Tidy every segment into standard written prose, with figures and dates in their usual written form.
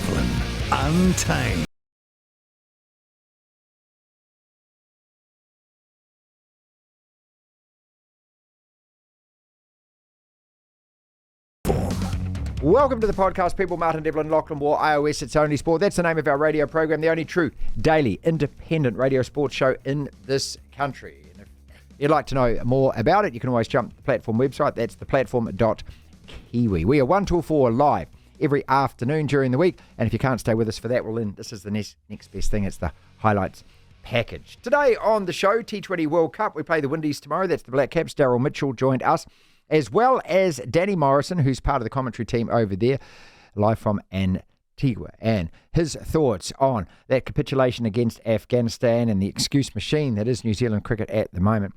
Devlin, Untamed. Welcome to the podcast, people. Martin Devlin, Lachlan War, iOS, It's Only Sport. That's the name of our radio program, the only true daily independent radio sports show in this country. And if you'd like to know more about it, you can always jump to the platform website. That's theplatform.kiwi. We are 1 till 4 live every afternoon during the week. And if you can't stay with us for that, well, then this is the next best thing. It's the highlights package. Today on the show, T20 World Cup. We play the Windies tomorrow. That's the Black Caps. Daryl Mitchell joined us, as well as Danny Morrison, who's part of the commentary team over there, live from Antigua, and his thoughts on that capitulation against Afghanistan and the excuse machine that is New Zealand cricket at the moment,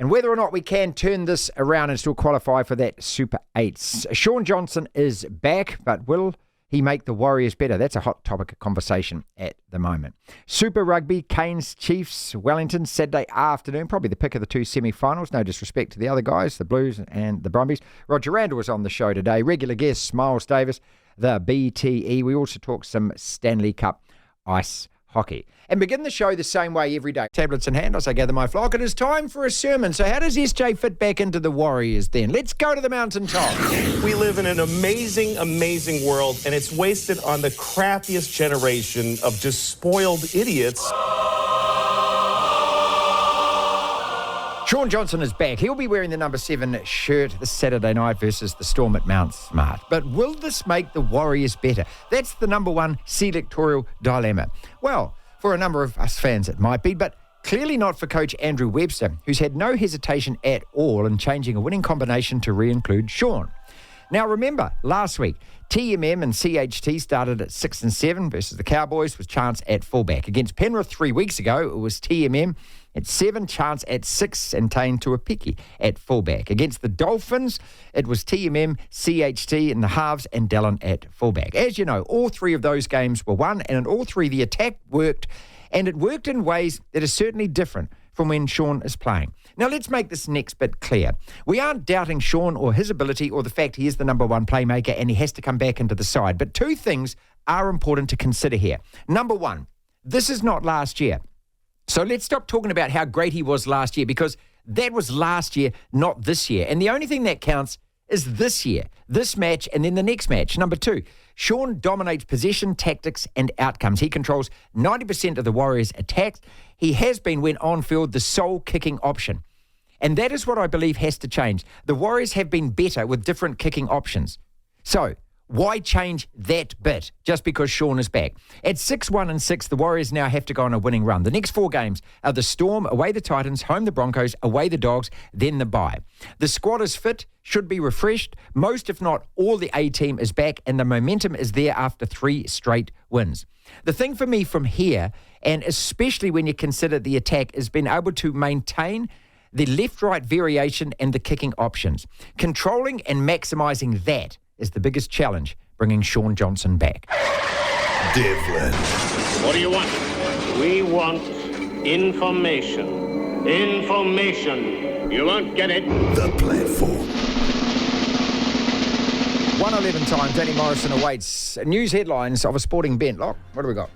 and whether or not we can turn this around and still qualify for that Super 8s. Shaun Johnson is back, but will he make the Warriors better? That's a hot topic of conversation at the moment. Super Rugby, Canes, Chiefs, Wellington, Saturday afternoon. Probably the pick of the two semi-finals. No disrespect to the other guys, the Blues and the Brumbies. Roger Randle was on the show today. Regular guest, Miles Davis, the BTE. We also talk some Stanley Cup ice hockey. And begin the show the same way every day. Tablets in hand, as I gather my flock. It is time for a sermon. So how does SJ fit back into the Warriors then? Let's go to the mountaintop. We live in an amazing, amazing world, and it's wasted on the crappiest generation of just spoiled idiots. Shaun Johnson is back. He'll be wearing the number 7 shirt this Saturday night versus the Storm at Mount Smart. But will this make the Warriors better? That's the number one selectorial dilemma. Well, for a number of us fans it might be, but clearly not for coach Andrew Webster, who's had no hesitation at all in changing a winning combination to re-include Shaun. Now remember, last week, TMM and CHT started at 6 and 7 versus the Cowboys with Chance at fullback. Against Penrith 3 weeks ago, it was TMM at 7, Chance at 6, and Tane Tuapiki at fullback. Against the Dolphins, it was TMM, CHT in the halves, and Dallin at fullback. As you know, all three of those games were won, and in all three the attack worked, and it worked in ways that are certainly different from when Shaun is playing. Now, let's make this next bit clear. We aren't doubting Shaun or his ability or the fact he is the number one playmaker and he has to come back into the side. But two things are important to consider here. Number one, this is not last year. So let's stop talking about how great he was last year, because that was last year, not this year. And the only thing that counts is this year, this match, and then the next match. Number two, Shaun dominates possession, tactics, and outcomes. He controls 90% of the Warriors' attacks. He has been, when on field, the sole kicking option. And that is what I believe has to change. The Warriors have been better with different kicking options. So why change that bit just because Shaun is back? At 6-1 and 6, the Warriors now have to go on a winning run. The next 4 games are the Storm, away the Titans, home the Broncos, away the Dogs, then the bye. The squad is fit, should be refreshed. Most, if not all, the A-team is back, and the momentum is there after 3 straight wins. The thing for me from here, and especially when you consider the attack, is being able to maintain the left-right variation and the kicking options. Controlling and maximising that is the biggest challenge, bringing Shaun Johnson back. Devlin. What do you want? We want information. Information. You won't get it. The platform. 1:11 time, Danny Morrison awaits news headlines of a sporting bent. Look, what do we got?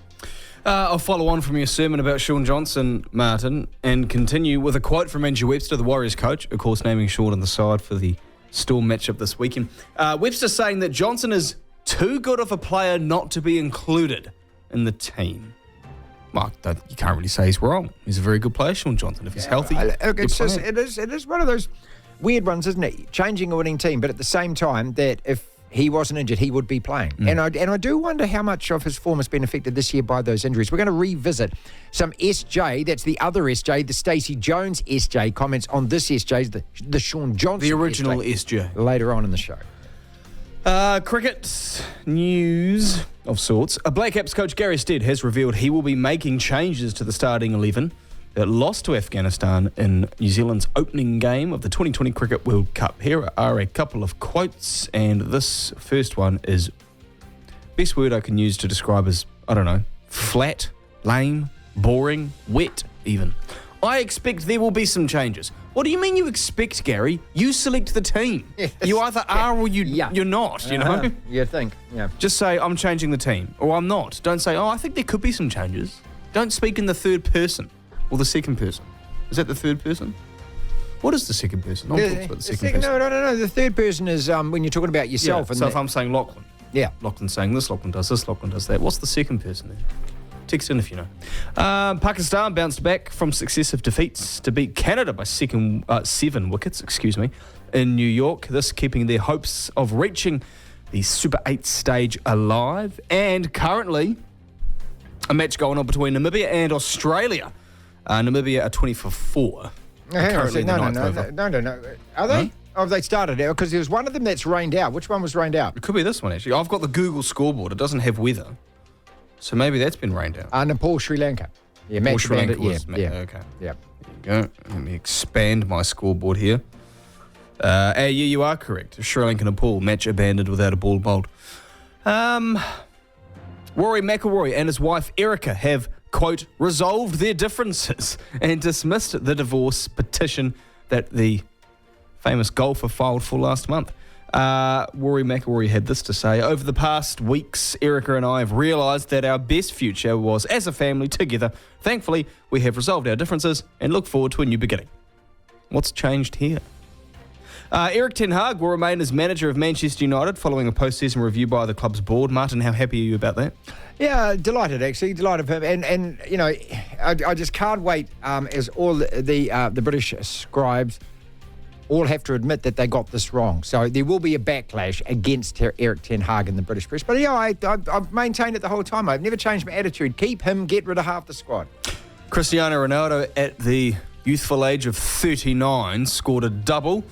I'll follow on from your sermon about Shaun Johnson, Martin, and continue with a quote from Andrew Webster, the Warriors coach, of course naming Shaun on the side for the Storm matchup this weekend. Webster saying that Johnson is too good of a player not to be included in the team. Well, you can't really say he's wrong. He's a very good player, Shaun Johnson. If he's healthy, it is one of those weird ones, isn't it? Changing a winning team, but at the same time, that if he wasn't injured, he would be playing. And I do wonder how much of his form has been affected this year by those injuries. We're going to revisit some SJ, that's the other SJ, the Stacey Jones SJ comments on this SJ, the Shaun Johnson the original SJ. Later on in the show. Cricket news of sorts. A Black Caps coach, Gary Stead, has revealed he will be making changes to the starting 11 that lost to Afghanistan in New Zealand's opening game of the 2020 Cricket World Cup. Here are a couple of quotes, and this first one is best word I can use to describe as, I don't know, flat, lame, boring, wet even. I expect there will be some changes. What do you mean you expect, Gary? You select the team. Yes. You either are or you're not, you know? You think, yeah. Just say, I'm changing the team, or I'm not. Don't say, I think there could be some changes. Don't speak in the third person or the second person. Is that the third person? What is the second person? I'm talking about the second person. No. The third person is when you're talking about yourself. Yeah, so if I'm saying Lachlan. Yeah. Lachlan's saying this, Lachlan does this, Lachlan does that. What's the second person then? Text in if you know. Pakistan bounced back from successive defeats to beat Canada by 7 wickets, in New York. This keeping their hopes of reaching the Super 8 stage alive. And currently, a match going on between Namibia and Australia. Namibia are 20 for 4. Hang on a second. No. Are they? Oh, have they started out? Because there's one of them that's rained out. Which one was rained out? It could be this one, actually. I've got the Google scoreboard. It doesn't have weather. So maybe that's been rained out. Nepal, Sri Lanka. Yeah, match Sri Lanka was, yeah. Okay. Yeah. There you go. Let me expand my scoreboard here. Yeah, you are correct. Sri Lanka Nepal match abandoned without a ball bowled. Rory McIlroy and his wife Erica have, quote, resolved their differences and dismissed the divorce petition that the famous golfer filed for last month. Rory McIlroy had this to say: over the past weeks, Erica and I have realised that our best future was as a family together. Thankfully, we have resolved our differences and look forward to a new beginning. What's changed here? Erik ten Hag will remain as manager of Manchester United following a post-season review by the club's board. Martin, how happy are you about that? Yeah, delighted actually, delighted for him. And you know, I just can't wait as all the British scribes all have to admit that they got this wrong. So there will be a backlash against Erik ten Hag in the British press. But yeah, I've maintained it the whole time. I've never changed my attitude. Keep him, get rid of half the squad. Cristiano Ronaldo, at the youthful age of 39, scored a double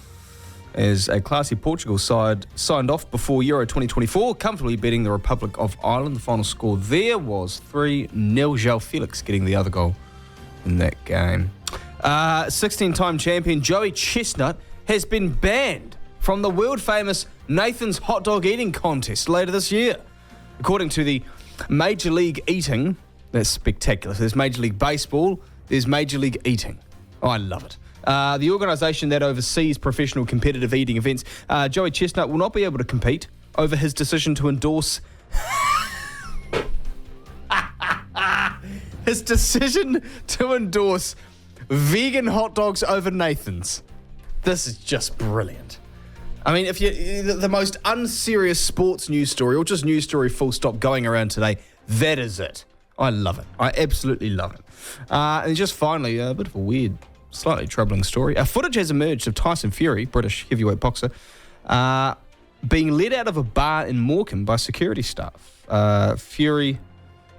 as a classy Portugal side signed off before Euro 2024, comfortably beating the Republic of Ireland. The final score there was 3-0. João Felix getting the other goal in that game. 16-time champion Joey Chestnut has been banned from the world-famous Nathan's hot dog eating contest later this year. According to the Major League Eating, that's spectacular. There's Major League Baseball, there's Major League Eating. Oh, I love it. The organisation that oversees professional competitive eating events, Joey Chestnut will not be able to compete over his decision to endorse vegan hot dogs over Nathan's. This is just brilliant. I mean, if you the most unserious sports news story, or just news story full stop, going around today, that is it. I love it. I absolutely love it. And just finally, a bit of a weird, slightly troubling story. Footage has emerged of Tyson Fury, British heavyweight boxer, being led out of a bar in Morecambe by security staff. Fury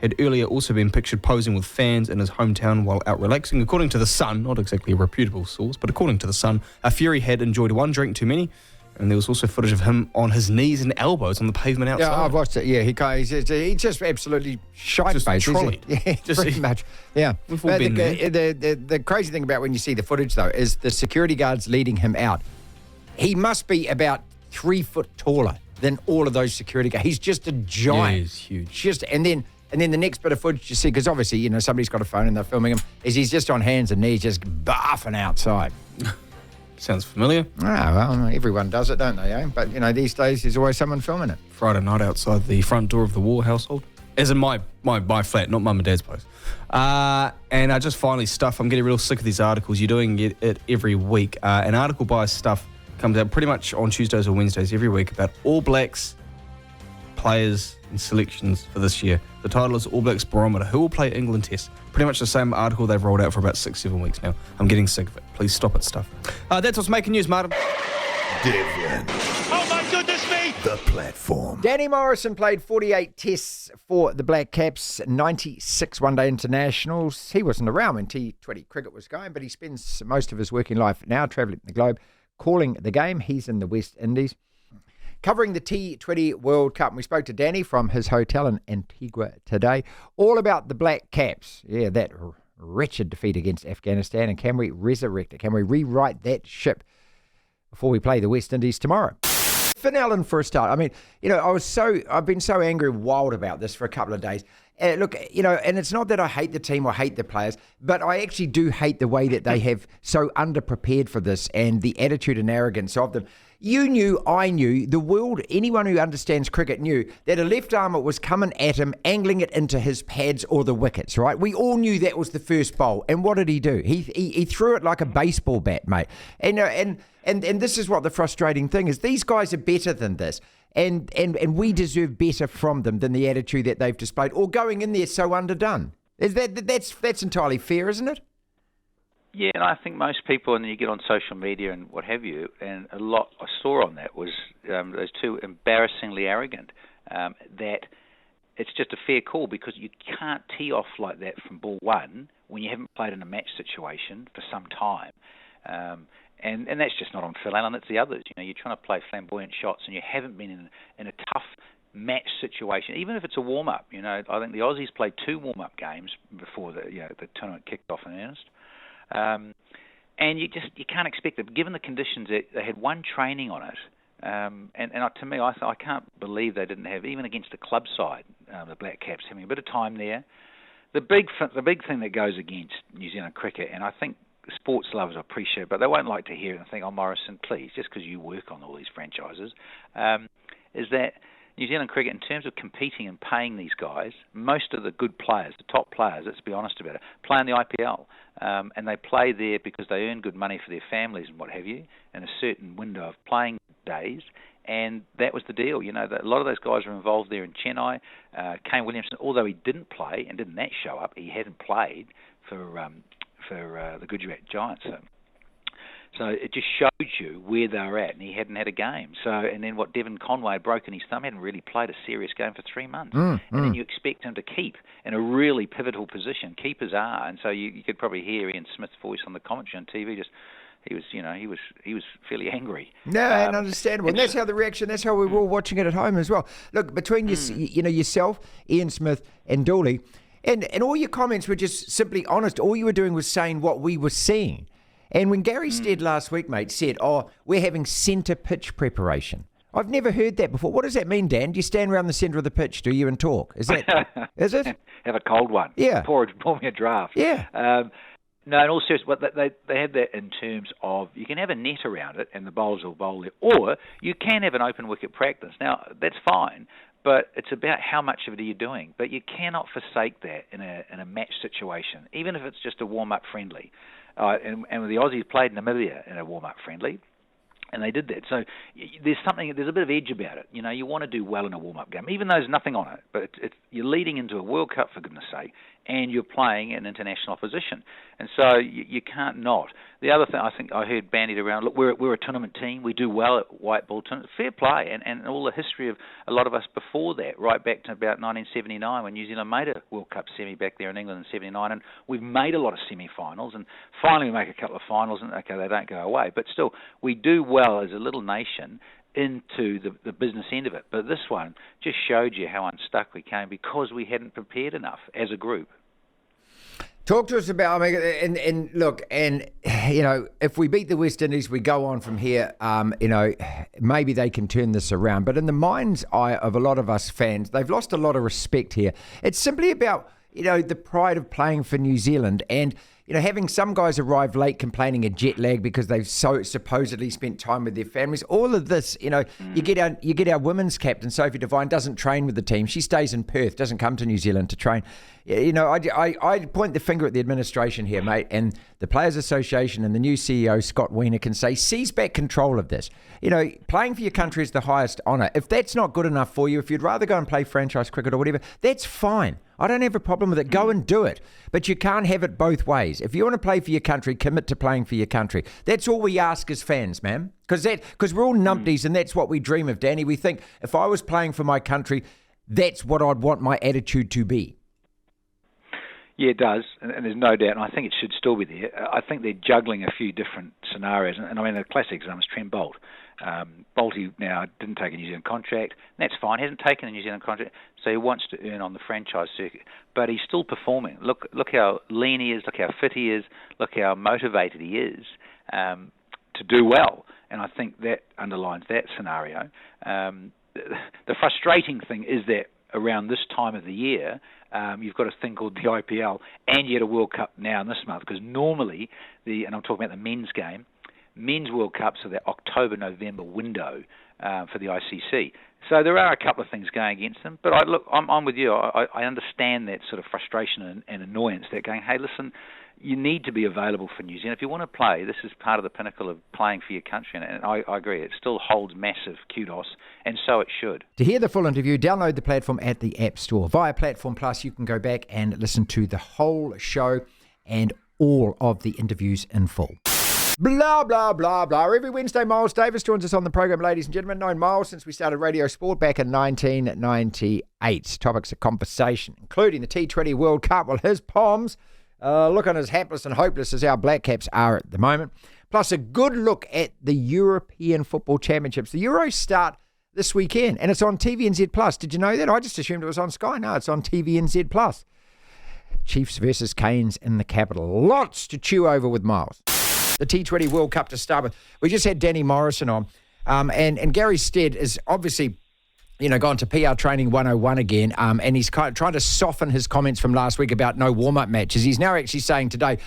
had earlier also been pictured posing with fans in his hometown while out relaxing. According to The Sun, not exactly a reputable source, but according to The Sun, Fury had enjoyed one drink too many, and there was also footage of him on his knees and elbows on the pavement outside. Yeah, I've watched it. Yeah, he just absolutely shite face. Trolleyed. Yeah, pretty much. Yeah. We've all been there. The crazy thing about when you see the footage, though, is the security guards leading him out. He must be about 3 foot taller than all of those security guards. He's just a giant. Yeah, he's huge. And then the next bit of footage you see, because obviously, you know, somebody's got a phone and they're filming him, is he's just on hands and knees just barfing outside. Sounds familiar. Well, everyone does it, don't they, eh? But, you know, these days there's always someone filming it. Friday night outside the front door of the War household. As in my flat, not mum and dad's place. And I just finally I'm getting real sick of these articles. You're doing it every week. An article by Stuff comes out pretty much on Tuesdays or Wednesdays every week about All Blacks players and selections for this year. The title is All Blacks Barometer. Who will play England Test? Pretty much the same article they've rolled out for about 6-7 weeks now. I'm getting sick of it. Please stop it, Stuff. That's what's making news, Martin. Devlin. Oh my goodness me! The platform. Danny Morrison played 48 tests for the Black Caps, 96 one-day internationals. He wasn't around when T20 cricket was going, but he spends most of his working life now travelling the globe, calling the game. He's in the West Indies, covering the T20 World Cup. And we spoke to Danny from his hotel in Antigua today, all about the Black Caps. Yeah, that wretched defeat against Afghanistan. And can we resurrect it? Can we rewrite that ship before we play the West Indies tomorrow? Finn Allen for a start. I mean, I've been so angry and wild about this for a couple of days. Look, and it's not that I hate the team or hate the players, but I actually do hate the way that they have so underprepared for this and the attitude and arrogance of them. You knew, I knew, the world, anyone who understands cricket knew that a left armer was coming at him, angling it into his pads or the wickets, right? We all knew that was the first bowl. And what did he do? He threw it like a baseball bat, mate. And this is what the frustrating thing is. These guys are better than this. And we deserve better from them than the attitude that they've displayed or going in there so underdone. That's entirely fair, isn't it? Yeah, and I think most people, and you get on social media and what have you, and a lot I saw on that was those two embarrassingly arrogant, that it's just a fair call because you can't tee off like that from ball one when you haven't played in a match situation for some time. And that's just not on Phil Allen, it's the others. You're trying to play flamboyant shots and you haven't been in a tough match situation, even if it's a warm-up. I think the Aussies played 2 warm-up games before the tournament kicked off in earnest. And you can't expect it. Given the conditions, they had one training on it, and to me, I can't believe they didn't have, even against the club side, the Black Caps having a bit of time there. The big thing that goes against New Zealand cricket, and I think sports lovers appreciate it, but they won't like to hear it and think, oh, Morrison, please, just because you work on all these franchises, is that New Zealand cricket, in terms of competing and paying these guys, most of the good players, the top players, let's be honest about it, play in the IPL. And they play there because they earn good money for their families and what have you, in a certain window of playing days. And that was the deal. That a lot of those guys were involved there in Chennai. Kane Williamson, although he didn't play and didn't that show up, he hadn't played for the Gujarat Giants. So it just showed you where they were at, and he hadn't had a game. And then Devon Conway had broken his thumb, hadn't really played a serious game for 3 months. And then you expect him to keep in a really pivotal position. Keepers are, and so you could probably hear Ian Smith's voice on the commentary on TV. He was fairly angry. No, and understandable. And that's how the reaction. That's how we were all watching it at home as well. Look, between yourself, Ian Smith, and Dooley, and all your comments were just simply honest. All you were doing was saying what we were seeing. And when Gary Stead last week, mate, said, we're having centre pitch preparation. I've never heard that before. What does that mean, Dan? Do you stand around the centre of the pitch, do you, and talk? Is it? Have a cold one. Yeah. Pour me a draft. Yeah. No, in all seriousness, but they had that in terms of you can have a net around it and the bowlers will bowl there, or you can have an open wicket practice. Now, that's fine, but it's about how much of it are you doing. But you cannot forsake that in a match situation, even if it's just a warm-up friendly. And the Aussies played Namibia in a warm-up friendly, and they did that. So there's a bit of edge about it. You want to do well in a warm-up game, even though there's nothing on it. But you're leading into a World Cup, for goodness sake, and you're playing in international opposition. And so you can't not. The other thing I think I heard bandied around, look, we're a tournament team. We do well at white ball tournaments. Fair play. And all the history of a lot of us before that, right back to about 1979 when New Zealand made a World Cup semi back there in England in 79. And we've made a lot of semi-finals. And finally we make a couple of finals. And, okay, they don't go away. But still, we do well as a little nation into the business end of it. But this one just showed you how unstuck we came because we hadn't prepared enough as a group. Talk to us about, and look, and, if we beat the West Indies, we go on from here, maybe they can turn this around. But in the mind's eye of a lot of us fans, they've lost a lot of respect here. It's simply about, the pride of playing for New Zealand and, having some guys arrive late complaining of jet lag because they've so supposedly spent time with their families. All of this, you get our women's captain, Sophie Devine, doesn't train with the team. She stays in Perth, doesn't come to New Zealand to train. I point the finger at the administration here, mate, and the Players Association and the new CEO, Scott Wiener, can say, seize back control of this. Playing for your country is the highest honour. If that's not good enough for you, if you'd rather go and play franchise cricket or whatever, that's fine. I don't have a problem with it. Go and do it. But you can't have it both ways. If you want to play for your country, commit to playing for your country. That's all we ask as fans, man. Because we're all numpties and that's what we dream of, Danny. We think if I was playing for my country, that's what I'd want my attitude to be. Yeah, it does, and there's no doubt, and I think it should still be there. I think they're juggling a few different scenarios, and the classic example is Trent Boult. Bolty now didn't take a New Zealand contract, and that's fine. He hasn't taken a New Zealand contract, so he wants to earn on the franchise circuit, but he's still performing. Look how lean he is, look how fit he is, look how motivated he is to do well. and I think that underlines that scenario. The frustrating thing is that around this time of the year, you've got a thing called the IPL, and you get a World Cup now in this month, because normally, and I'm talking about the men's game, men's World Cups are that October-November window for the ICC. So there are a couple of things going against them, but I'm with you. I understand that sort of frustration and annoyance. That going, hey, listen, you need to be available for New Zealand if you want to play. This is part of the pinnacle of playing for your country, and I agree. It still holds massive kudos, and so it should. To hear the full interview, download the platform at the App Store. Via Platform Plus, you can go back and listen to the whole show and all of the interviews in full. Blah, blah, blah, blah. Every Wednesday, Miles Davis joins us on the program, ladies and gentlemen. Known Miles since we started Radio Sport back in 1998. Topics of conversation, including the T20 World Cup. Well, his Poms looking as hapless and hopeless as our Black Caps are at the moment. Plus a good look at the European Football Championships. The Euros start this weekend, and it's on TVNZ+. Did you know that? I just assumed it was on Sky. No, it's on TVNZ+. Chiefs versus Canes in the capital. Lots to chew over with Miles. The T20 World Cup to start with. We just had Danny Morrison on, and Gary Stead is obviously, gone to PR Training 101 again, and he's kind of trying to soften his comments from last week about no warm-up matches. He's now actually saying today,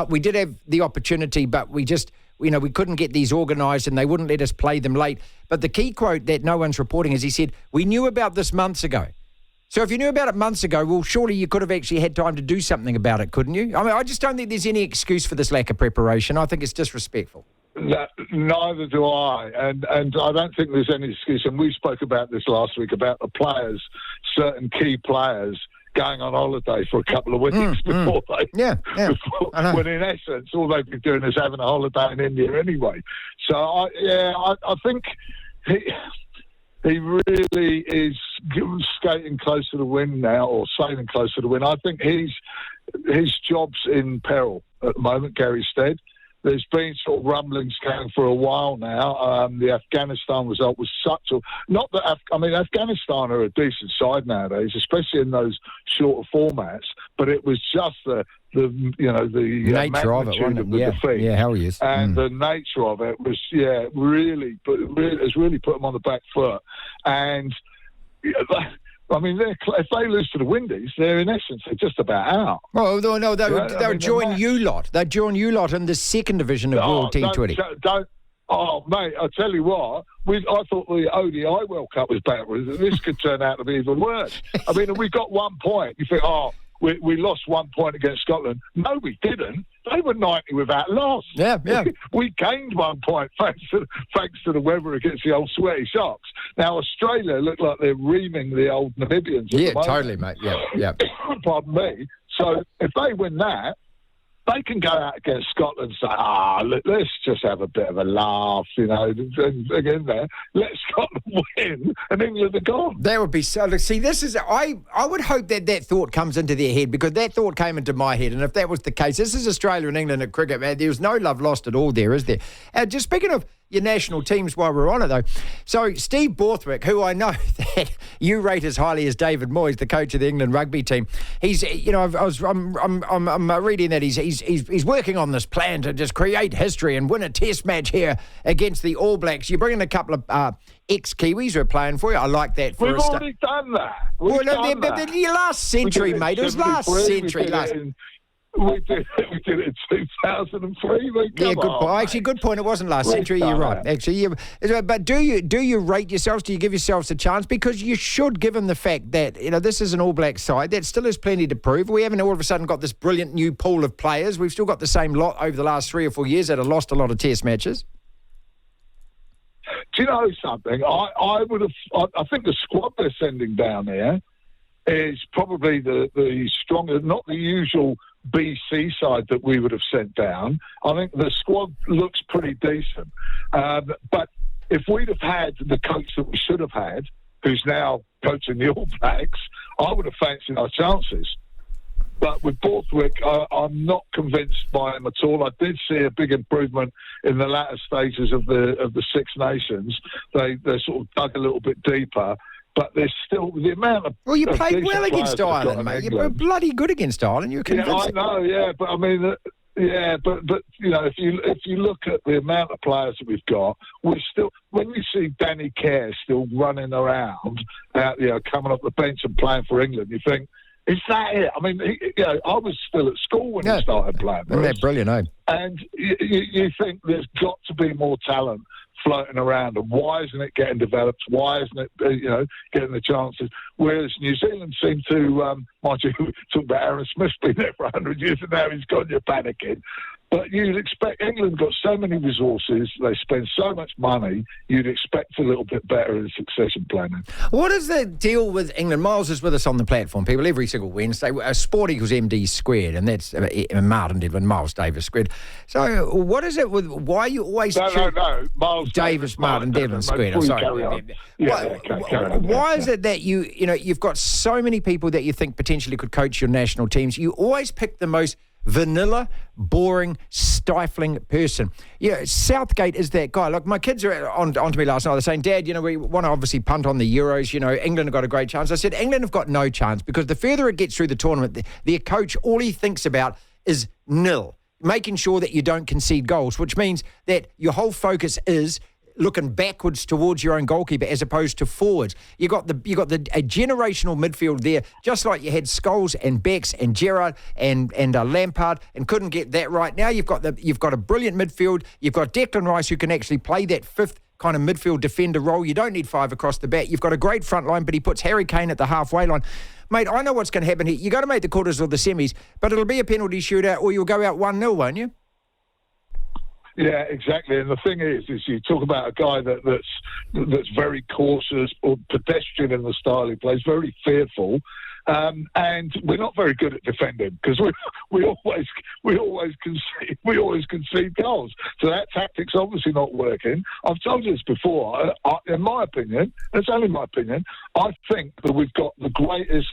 we did have the opportunity, but we just, we couldn't get these organised and they wouldn't let us play them late. But the key quote that no one's reporting is he said, we knew about this months ago. So if you knew about it months ago, well, surely you could have actually had time to do something about it, couldn't you? I mean, I just don't think there's any excuse for this lack of preparation. I think it's disrespectful. Neither do I, and I don't think there's any excuse. And we spoke about this last week about the players, certain key players going on holiday for a couple of weeks before they, when in essence all they've been doing is having a holiday in India anyway. So I think he really is skating close to the wind now, or sailing close to the wind. I think his job's in peril at the moment, Gary Stead. There's been sort of rumblings going for a while now. The Afghanistan result was Afghanistan are a decent side nowadays, especially in those shorter formats. But it was just the nature of it, wasn't it? The defeat. Yeah, hell yes. And the nature of it was, really put them on the back foot. And I mean, if they lose to the Windies, they're in essence just about out. Oh no, they would join you lot. They'd join you lot in the second division of World T20. Mate, I tell you what, I thought the ODI World Cup was better. This could turn out to be even worse. I mean, we got 1 point. You think, we lost 1 point against Scotland. No, we didn't. They were 90 without loss. Yeah. We gained 1 point thanks to the weather against the old sweaty Sharks. Now, Australia look like they're reaming the old Namibians. Yeah, totally, mate. Yeah. Pardon me. So if they win that, they can go out against Scotland and say, let's just have a bit of a laugh, again there. Let Scotland win and England are gone. That would be so. Look, see, this is, I would hope that thought comes into their head, because that thought came into my head. And if that was the case, this is Australia and England at cricket, man. There's no love lost at all there, is there? Just speaking of your national teams while we're on it, though. So Steve Borthwick, who I know that you rate as highly as David Moyes, the coach of the England rugby team, he's, I'm reading that he's working on this plan to just create history and win a test match here against the All Blacks. You're bringing a couple of ex-Kiwis who are playing for you. I like that. We've already done that. Last century, mate. It was last century. We did it in 2003. Good point. Actually, good point. It wasn't last century. You're right. Actually, but do you rate yourselves? Do you give yourselves a chance? Because you should, given the fact that this is an All Black side that still has plenty to prove. We haven't all of a sudden got this brilliant new pool of players. We've still got the same lot over the last 3 or 4 years that have lost a lot of Test matches. Do you know something? I think the squad they're sending down there is probably the stronger, not the usual BC side that we would have sent down. I think the squad looks pretty decent. But if we'd have had the coach that we should have had, who's now coaching the All Blacks, I would have fancied our chances. But with Borthwick, I'm not convinced by him at all. I did see a big improvement in the latter stages of the Six Nations. They sort of dug a little bit deeper. But there's still the amount of... Well, you played well against Ireland, mate. You were bloody good against Ireland. You were convincing. Yeah, I know, yeah. But, I mean, Yeah, but you know, if you look at the amount of players that we've got, when you see Danny Care still running around, coming off the bench and playing for England, you think, is that it? I mean, I was still at school when he started playing. Isn't that brilliant, eh? And you think there's got to be more talent floating around, and why isn't it getting developed? Why isn't it, getting the chances? Whereas New Zealand seem to, mind you, talk about Aaron Smith's been there for 100 years and now he's gone, you're panicking. But you'd expect England got so many resources, they spend so much money, you'd expect a little bit better in succession planning. What is the deal with England? Miles is with us on the platform, people, every single Wednesday. Sport equals MD squared, and that's Martin Devlin, Miles Davis squared. So what is it with, why you always... No, Miles Davis, Martin Devlin squared. I'm sorry. Why is it that you've got so many people that you think potentially could coach your national teams? You always pick the most vanilla, boring, stifling person. Southgate is that guy. Look, my kids are on to me last night. They're saying, Dad, we want to obviously punt on the Euros. England have got a great chance. I said, England have got no chance because the further it gets through the tournament, their coach, all he thinks about is nil, making sure that you don't concede goals, which means that your whole focus is looking backwards towards your own goalkeeper as opposed to forwards. You got a generational midfield there, just like you had Scholes and Becks and Gerrard and Lampard, and couldn't get that right. Now you've got a brilliant midfield. You've got Declan Rice who can actually play that fifth kind of midfield defender role. You don't need five across the back. You've got a great front line, but he puts Harry Kane at the halfway line. Mate, I know what's going to happen here. You got to make the quarters or the semis, but it'll be a penalty shootout, or you'll go out 1-0, won't you? Yeah, exactly. And the thing is you talk about a guy that's very cautious or pedestrian in the style he plays, very fearful, and we're not very good at defending because we always concede goals. So that tactic's obviously not working. I've told you this before. In my opinion, it's only my opinion, I think that we've got the greatest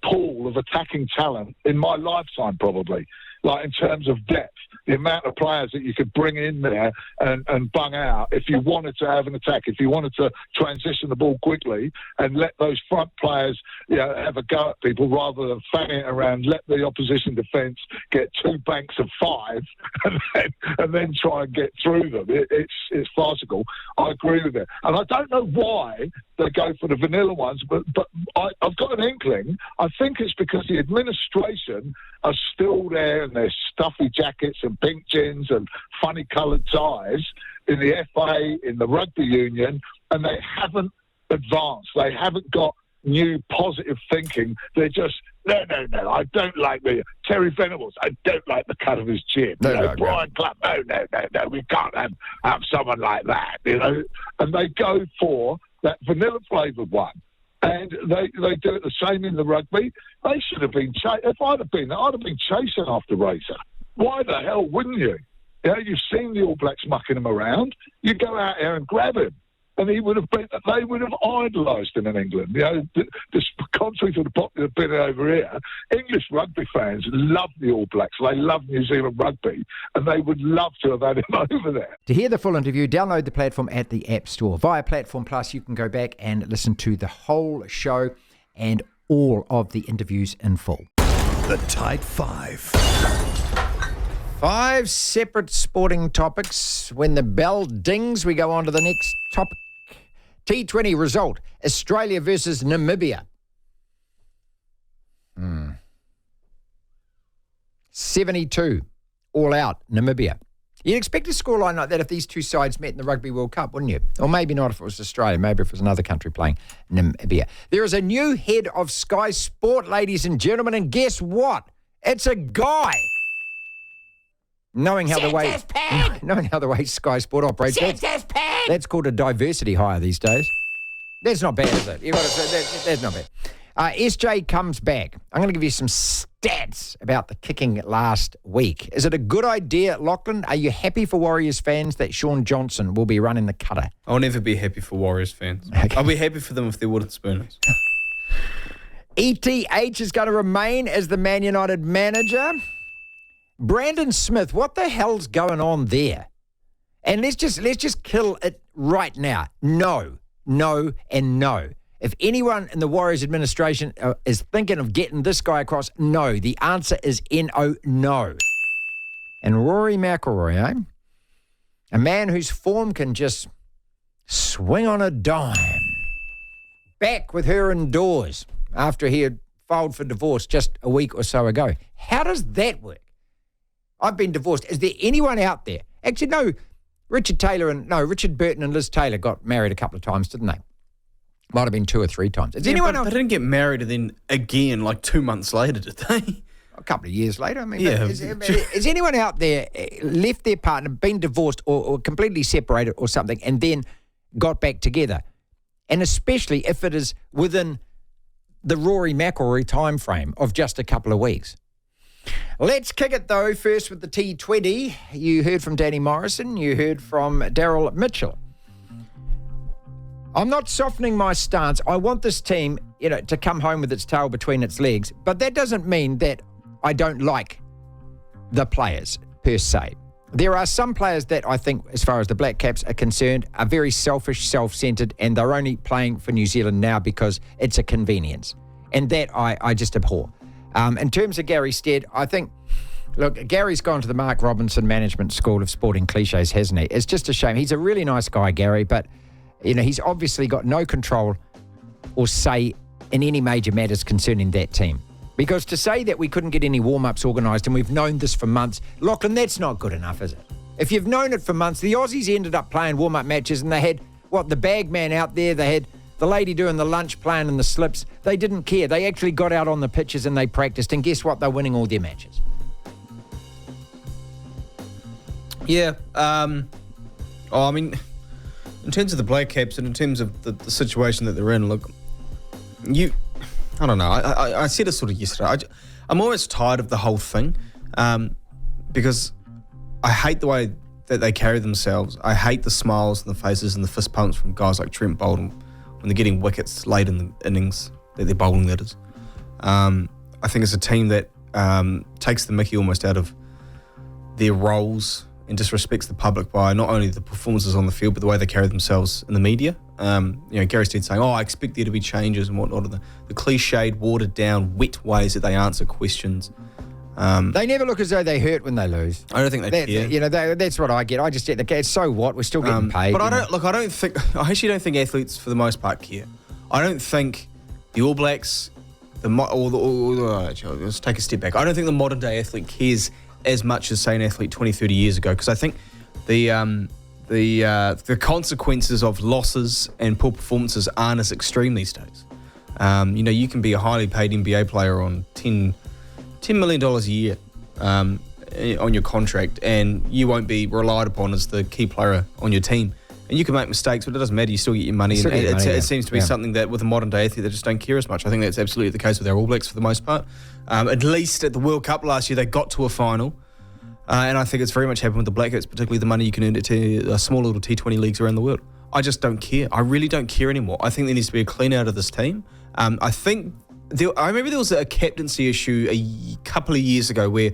pool of attacking talent in my lifetime, probably. Like in terms of depth, the amount of players that you could bring in there and bung out if you wanted to have an attack, if you wanted to transition the ball quickly and let those front players have a go at people rather than fanning it around, let the opposition defence get two banks of five and then try and get through them. It's farcical. I agree with it. And I don't know why they go for the vanilla ones, but I've got an inkling. I think it's because the administration are still there in their stuffy jackets and pink jeans and funny coloured ties in the FA, in the rugby union, and they haven't advanced. They haven't got new positive thinking. They're just, no, I don't like Terry Venables. I don't like the cut of his chin. Brian Clough, no, we can't have someone like that, And they go for that vanilla flavoured one. And they do it the same in the rugby. They should have been if I'd have been there, I'd have been chasing after Razor. Why the hell wouldn't you? You've seen the All Blacks mucking him around. You go out there and grab him. And they would have idolised him in England. Contrary to the popular opinion over here, English rugby fans love the All Blacks. They love New Zealand rugby, and they would love to have had him over there. To hear the full interview, download the platform at the App Store. Via Platform Plus, you can go back and listen to the whole show and all of the interviews in full. The Tight Five. 5 separate sporting topics. When the bell dings, we go on to the next topic. T20 result, Australia versus Namibia. 72, all out, Namibia. You'd expect a scoreline like that if these two sides met in the Rugby World Cup, wouldn't you? Or maybe not if it was Australia, maybe if it was another country playing Namibia. There is a new head of Sky Sport, ladies and gentlemen, and guess what? It's a guy. Knowing how the way Sky Sport operates, that's called a diversity hire these days. That's not bad, is it? That's not bad. SJ comes back. I'm going to give you some stats about the kicking last week. Is it a good idea, Lachlan? Are you happy for Warriors fans that Shaun Johnson will be running the cutter? I'll never be happy for Warriors fans. Okay. I'll be happy for them if they're wooden spooners. ETH is going to remain as the Man United manager. Brandon Smith, what the hell's going on there? And let's just kill it right now. No, and no. If anyone in the Warriors administration is thinking of getting this guy across, no. The answer is no. And Rory McIlroy, eh? A man whose form can just swing on a dime. Back with her indoors after he had filed for divorce just a week or so ago. How does that work? I've been divorced. Is there anyone out there? Actually, no. Richard Burton and Liz Taylor got married a couple of times, didn't they? Might have been 2 or 3 times. Is anyone else? They didn't get married and then again like 2 months later, did they? A couple of years later. I mean, Yeah. is anyone out there left their partner, been divorced or completely separated or something, and then got back together? And especially if it is within the Rory McIlroy time frame of just a couple of weeks. Let's kick it, though, first with the T20. You heard from Danny Morrison. You heard from Daryl Mitchell. I'm not softening my stance. I want this team, to come home with its tail between its legs. But that doesn't mean that I don't like the players, per se. There are some players that I think, as far as the Black Caps are concerned, are very selfish, self-centred, and they're only playing for New Zealand now because it's a convenience. And that I just abhor. In terms of Gary Stead, I think, look, Gary's gone to the Mark Robinson Management School of Sporting Cliches, hasn't he? It's just a shame. He's a really nice guy, Gary, but, he's obviously got no control or say in any major matters concerning that team. Because to say that we couldn't get any warm-ups organised and we've known this for months, Lachlan, that's not good enough, is it? If you've known it for months, the Aussies ended up playing warm-up matches and they had, the bag man out there, they had the lady doing the lunch plan and the slips. They didn't care. They actually got out on the pitches and they practiced, and guess what? They're winning all their matches. Yeah. I mean, in terms of the Black Caps and in terms of the situation that they're in, look, I don't know. I said it sort of yesterday. I'm almost tired of the whole thing because I hate the way that they carry themselves. I hate the smiles and the faces and the fist pumps from guys like Trent Bolton when they're getting wickets late in the innings that they're bowling, that is. I think it's a team that takes the mickey almost out of their roles and disrespects the public by not only the performances on the field, but the way they carry themselves in the media. Gary Stead saying, I expect there to be changes and whatnot, the cliched, watered down, wet ways that they answer questions. They never look as though they hurt when they lose. I don't think they care. That's what I get. I just get, okay, so what? We're still getting paid. But I actually don't think athletes, for the most part, care. I don't think the All Blacks, let's take a step back. I don't think the modern day athlete cares as much as, say, an athlete 20, 30 years ago, because I think the consequences of losses and poor performances aren't as extreme these days. You can be a highly paid NBA player on $10 million a year on your contract, and you won't be relied upon as the key player on your team. And you can make mistakes, but it doesn't matter. You still get your money. It seems to be something that with a modern day athlete, they just don't care as much. I think that's absolutely the case with our All Blacks for the most part. At least at the World Cup last year, they got to a final. And I think it's very much happened with the Black Caps, particularly the money you can earn at small little T20 leagues around the world. I just don't care. I really don't care anymore. I think there needs to be a clean out of this team. I remember there was a captaincy issue a couple of years ago where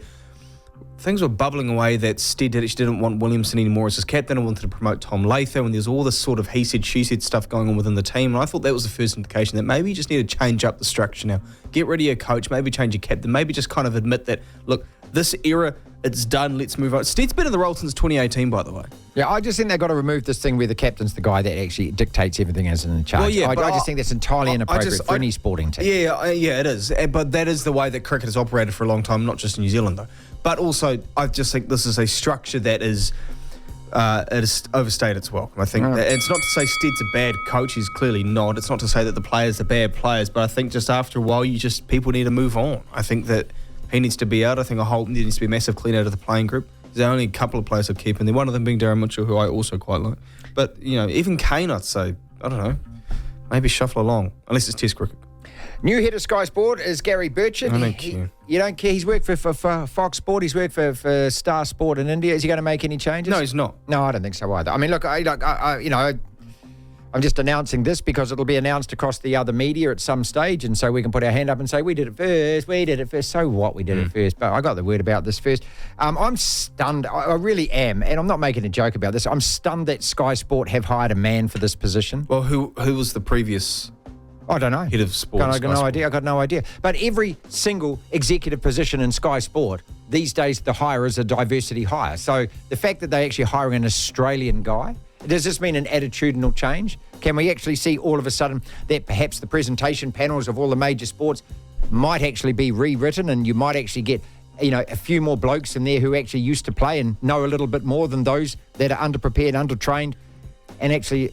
things were bubbling away that Stead actually didn't want Williamson anymore as his captain and wanted to promote Tom Latham, and there's all this sort of he said, she said stuff going on within the team. And I thought that was the first indication that maybe you just need to change up the structure now. Get rid of your coach, maybe change your captain, maybe just kind of admit that, look, this era, it's done, let's move on. Stead's been in the role since 2018, by the way. Yeah, I just think they've got to remove this thing where the captain's the guy that actually dictates everything as in charge. Well, yeah, I just think that's entirely inappropriate for any sporting team. Yeah, it is. But that is the way that cricket has operated for a long time, not just in New Zealand, though. But also, I just think this is a structure that is it has overstayed its welcome. I think that, it's not to say Stead's a bad coach. He's clearly not. It's not to say that the players are bad players. But I think just after a while, people need to move on. I think that he needs to be out. I think there needs to be a massive clean out of the playing group. There's only a couple of players I'll keep in there. One of them being Daryl Mitchell, who I also quite like. But, even Kane, I'd say, I don't know, maybe shuffle along, unless it's Test cricket. New head of Sky Sport is Gary Burchett. I don't care. You don't care? He's worked for Fox Sport. He's worked for Star Sport in India. Is he going to make any changes? No, he's not. No, I don't think so either. I mean, look, I'm just announcing this because it'll be announced across the other media at some stage, and so we can put our hand up and say, we did it first. So what? We did it first. But I got the word about this first. I'm stunned. I really am, and I'm not making a joke about this. I'm stunned that Sky Sport have hired a man for this position. Well, who was the previous... I don't know. Head of sport. I got no idea. But every single executive position in Sky Sport these days the hire is a diversity hire. So the fact that they're actually hiring an Australian guy, does this mean an attitudinal change? Can we actually see all of a sudden that perhaps the presentation panels of all the major sports might actually be rewritten, and you might actually get, a few more blokes in there who actually used to play and know a little bit more than those that are underprepared, undertrained, and actually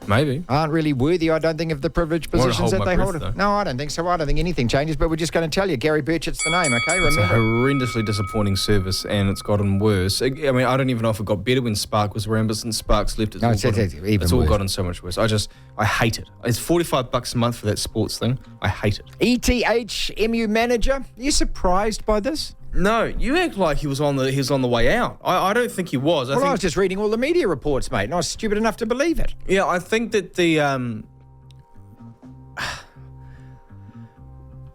Maybe. aren't really worthy, I don't think, of the privileged positions that they hold. No, I don't think so. I don't think anything changes, but we're just going to tell you, Gary Burchett's the name, okay? It's a Remember? horrendously disappointing service, and it's gotten worse. I mean, I don't even know if it got better when Spark was around, but since Spark's left, it's all gotten so much worse. I hate it. It's $45 a month for that sports thing. I hate it. ETH MU manager, are you surprised by this? No, you act like he was on the way out. I don't think he was. I was just reading all the media reports, mate, and I was stupid enough to believe it. Yeah, I think that the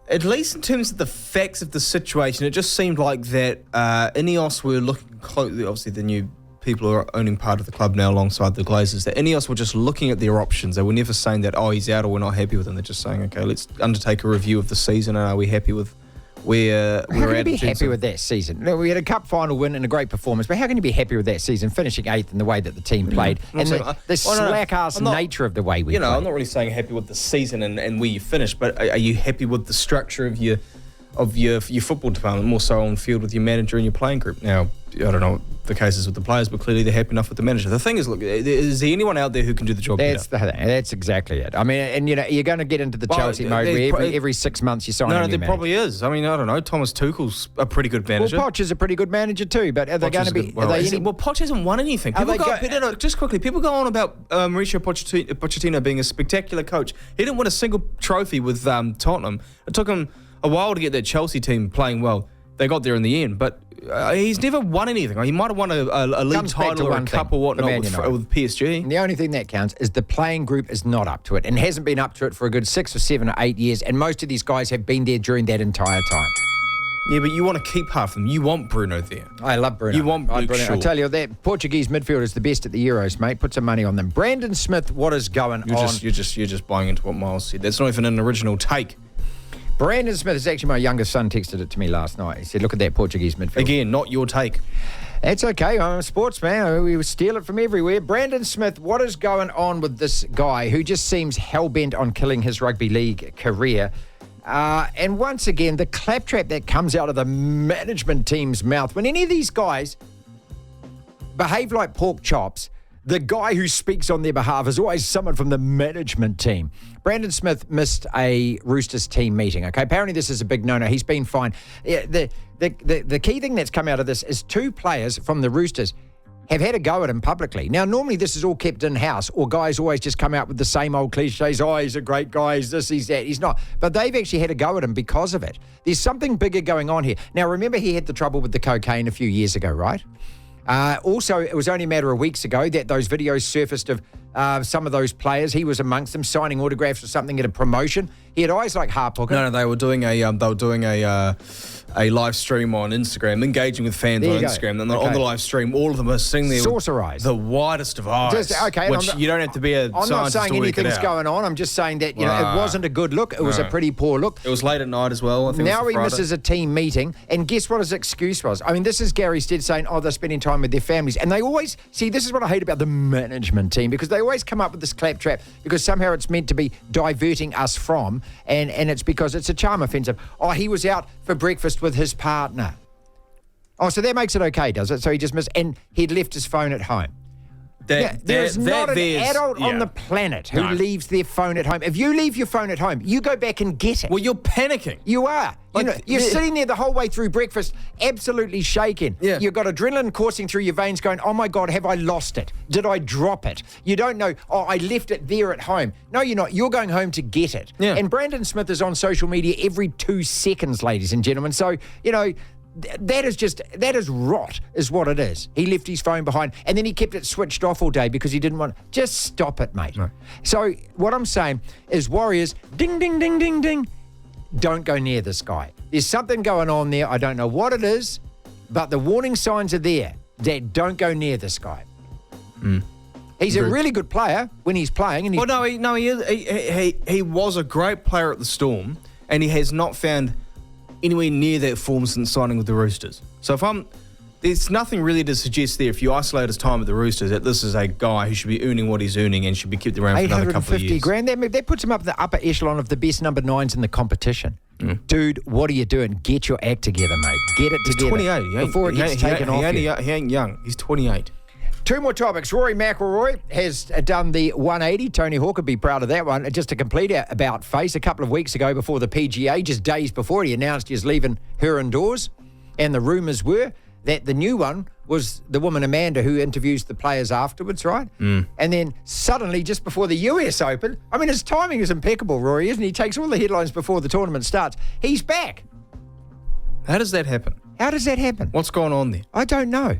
at least in terms of the facts of the situation, it just seemed like that Ineos were looking closely. Obviously, the new people who are owning part of the club now alongside the Glazers, that Ineos were just looking at their options. They were never saying that, he's out or we're not happy with him. They're just saying, okay, let's undertake a review of the season, and are we happy with where how can you be happy with that season? We had a cup final win and a great performance, but how can you be happy with that season, finishing 8th in the way that the team played, and the slack-ass nature of the way we played? I'm not really saying happy with the season and where you finished, but are you happy with the structure of your football department, more so on field with your manager and your playing group? Now, I don't know the cases with the players, but clearly they're happy enough with the manager. The thing is, look, is there anyone out there who can do the job better? That's exactly it. I mean, and you're going to get into the Chelsea mode where every 6 months you sign a new manager. Probably is. I mean, I don't know. Thomas Tuchel's a pretty good manager. Well, Poch is a pretty good manager too, but are they going to be... Well, Poch hasn't won anything. Just quickly, people go on about Mauricio Pochettino being a spectacular coach. He didn't win a single trophy with Tottenham. It took him a while to get that Chelsea team playing well. They got there in the end, but he's never won anything. He might have won a league title or a cup or whatnot with PSG. And the only thing that counts is the playing group is not up to it and hasn't been up to it for a good 6 or 7 or 8 years, and most of these guys have been there during that entire time. Yeah, but you want to keep half of them. You want Bruno there. I love Bruno. You want Bruno. I tell you, that Portuguese midfield is the best at the Euros, mate. Put some money on them. Brandon Smith, what is going on? You're just buying into what Miles said. That's not even an original take. Brandon Smith is actually my youngest son texted it to me last night. He said, look at that Portuguese midfield. Again, not your take. That's okay. I'm a sportsman. We steal it from everywhere. Brandon Smith, what is going on with this guy who just seems hell-bent on killing his rugby league career? And once again, the claptrap that comes out of the management team's mouth, when any of these guys behave like pork chops, the guy who speaks on their behalf is always someone from the management team. Brandon Smith missed a Roosters team meeting, okay? Apparently this is a big no-no. He's been fined. The key thing that's come out of this is 2 players from the Roosters have had a go at him publicly. Now, normally this is all kept in-house, or guys always just come out with the same old cliches, he's a great guy, he's this, he's that. He's not. But they've actually had a go at him because of it. There's something bigger going on here. Now, remember he had the trouble with the cocaine a few years ago, right? Also, it was only a matter of weeks ago that those videos surfaced of some of those players. He was amongst them signing autographs or something at a promotion. He had eyes like Harp Hooker. No, they were doing a live stream on Instagram, engaging with fans on Instagram. And on the live stream, all of them are sitting there saucer eyes, the widest of eyes. Which you don't have to be a scientist to work it out. I'm not saying anything's going on. I'm just saying that it wasn't a good look. It was a pretty poor look. It was late at night as well. I think now he misses a team meeting, and guess what his excuse was? I mean, this is Gary Stead saying, they're spending time with their families. And they always, see, this is what I hate about the management team, because they always come up with this claptrap because somehow it's meant to be diverting us from, and it's because it's a charm offensive. He was out for breakfast with his partner. So that makes it okay, does it? So he just missed, and he'd left his phone at home. There's not an adult on the planet who leaves their phone at home. If you leave your phone at home, you go back and get it. Well, you're panicking. You are. You're sitting there the whole way through breakfast, absolutely shaking. Yeah. You've got adrenaline coursing through your veins going, oh my God, have I lost it? Did I drop it? You don't know, I left it there at home. No, you're not. You're going home to get it. Yeah. And Brandon Smith is on social media every 2 seconds, ladies and gentlemen. So, that is rot, is what it is. He left his phone behind, and then he kept it switched off all day because he didn't want... Just stop it, mate. No. So what I'm saying is, Warriors, ding, ding, ding, ding, ding, don't go near this guy. There's something going on there. I don't know what it is, but the warning signs are there that don't go near this guy. He's a really good player when he's playing. And he is. He was a great player at the Storm, and he has not found anywhere near that form since signing with the Roosters. So there's nothing really to suggest there, if you isolate his time at the Roosters, that this is a guy who should be earning what he's earning and should be kept around for another couple of years. $850,000. That puts him up the upper echelon of the best number 9s in the competition. Dude, what are you doing? Get your act together, mate. Get it together. He's 28. Before it gets taken off you. He ain't young. He's 28. Two more topics. Rory McIlroy has done the 180. Tony Hawk would be proud of that one. Just to complete our about face, a couple of weeks ago before the PGA, just days before, he announced he's leaving her indoors. And the rumours were that the new one was the woman Amanda who interviews the players afterwards, right? And then suddenly, just before the US Open, I mean, his timing is impeccable, Rory, isn't he? He takes all the headlines before the tournament starts. He's back. How does that happen? What's going on there? I don't know.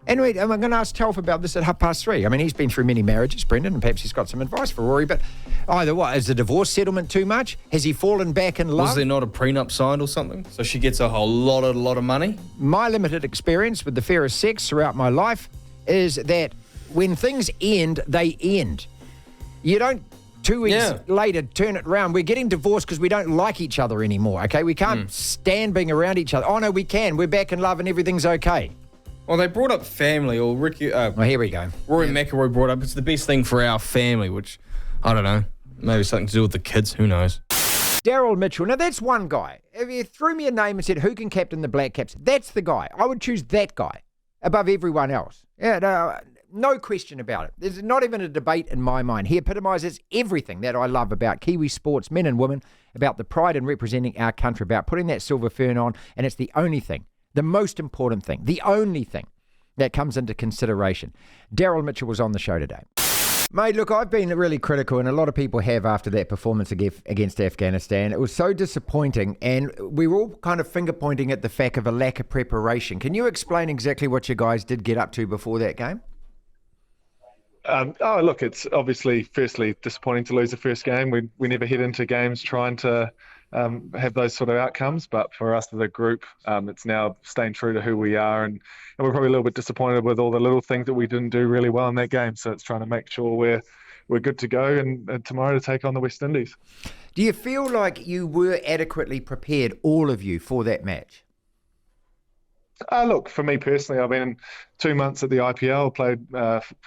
Anyway, I'm going to ask Telf about this at 3:30. I mean, he's been through many marriages, Brendan, and perhaps he's got some advice for Rory, but either way, is the divorce settlement too much? Has he fallen back in love? Was there not a prenup signed or something? So she gets a whole lot of money? My limited experience with the fairest sex throughout my life is that when things end, they end. You don't 2 weeks later turn it around. We're getting divorced because we don't like each other anymore, okay? We can't stand being around each other. Oh, no, we can. We're back in love and everything's okay. Well, they brought up family, or Ricky. Well, here we go. Rory McIlroy brought up it's the best thing for our family, which I don't know, maybe something to do with the kids. Who knows? Daryl Mitchell. Now that's one guy. If you threw me a name and said who can captain the Black Caps, that's the guy. I would choose that guy above everyone else. Yeah, no question about it. There's not even a debate in my mind. He epitomises everything that I love about Kiwi sports, men and women, about the pride in representing our country, about putting that silver fern on, and it's the only thing. The most important thing, the only thing that comes into consideration. Daryl Mitchell was on the show today. Mate, look, I've been really critical, and a lot of people have after that performance against Afghanistan. It was so disappointing, and we were all kind of finger-pointing at the fact of a lack of preparation. Can you explain exactly what you guys did get up to before that game? Look, it's obviously, firstly, disappointing to lose the first game. We never head into games trying to have those sort of outcomes, but for us as a group, it's now staying true to who we are, and we're probably a little bit disappointed with all the little things that we didn't do really well in that game. So it's trying to make sure we're good to go and tomorrow to take on the West Indies. Do you feel like you were adequately prepared, all of you, for that match? Look, for me personally, I've been 2 months at the IPL, played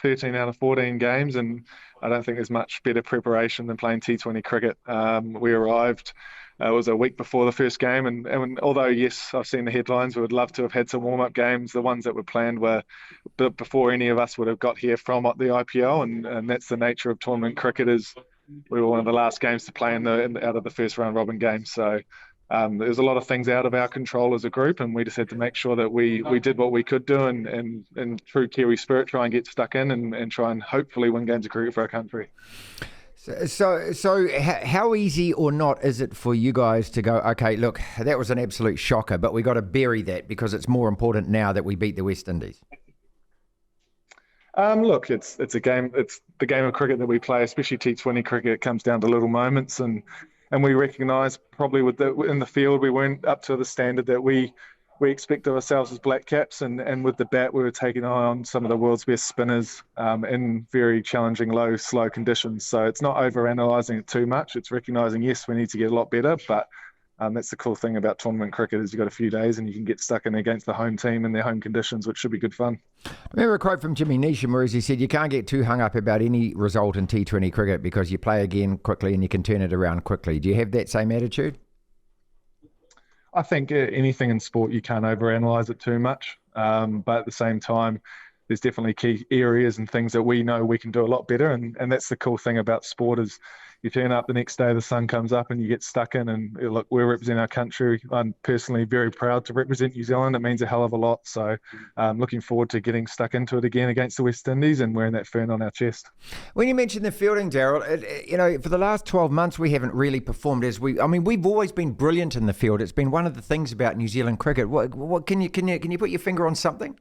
13 out of 14 games, and I don't think there's much better preparation than playing T20 cricket. We arrived, it was a week before the first game, and although, yes, I've seen the headlines, we would love to have had some warm-up games. The ones that were planned were before any of us would have got here from the IPL, and that's the nature of tournament cricket. Is we were one of the last games to play out of the first round robin game. So there's a lot of things out of our control as a group, and we just had to make sure that we did what we could do and true Kiwi spirit, try and get stuck in and try and hopefully win games of cricket for our country. So how easy or not is it for you guys to go, okay, look, that was an absolute shocker, but we got to bury that because it's more important now that we beat the West Indies? Look, it's a game. It's the game of cricket that we play, especially T20 cricket. It comes down to little moments, and we recognise probably in the field we weren't up to the standard that we expect of ourselves as Black Caps, and with the bat we were taking on some of the world's best spinners in very challenging low, slow conditions. So it's not over-analysing it too much. It's recognising, yes, we need to get a lot better, but that's the cool thing about tournament cricket is you've got a few days and you can get stuck in against the home team in their home conditions, which should be good fun. I remember a quote from Jimmy Neesham where he said, you can't get too hung up about any result in T20 cricket because you play again quickly and you can turn it around quickly. Do you have that same attitude? I think anything in sport, you can't overanalyze it too much. But at the same time, there's definitely key areas and things that we know we can do a lot better. And that's the cool thing about sport is you turn up the next day, the sun comes up and you get stuck in and look, we represent our country. I'm personally very proud to represent New Zealand. It means a hell of a lot. So looking forward to getting stuck into it again against the West Indies and wearing that fern on our chest. When you mentioned the fielding, Daryl, for the last 12 months, we haven't really performed we've always been brilliant in the field. It's been one of the things about New Zealand cricket. What can you put your finger on something?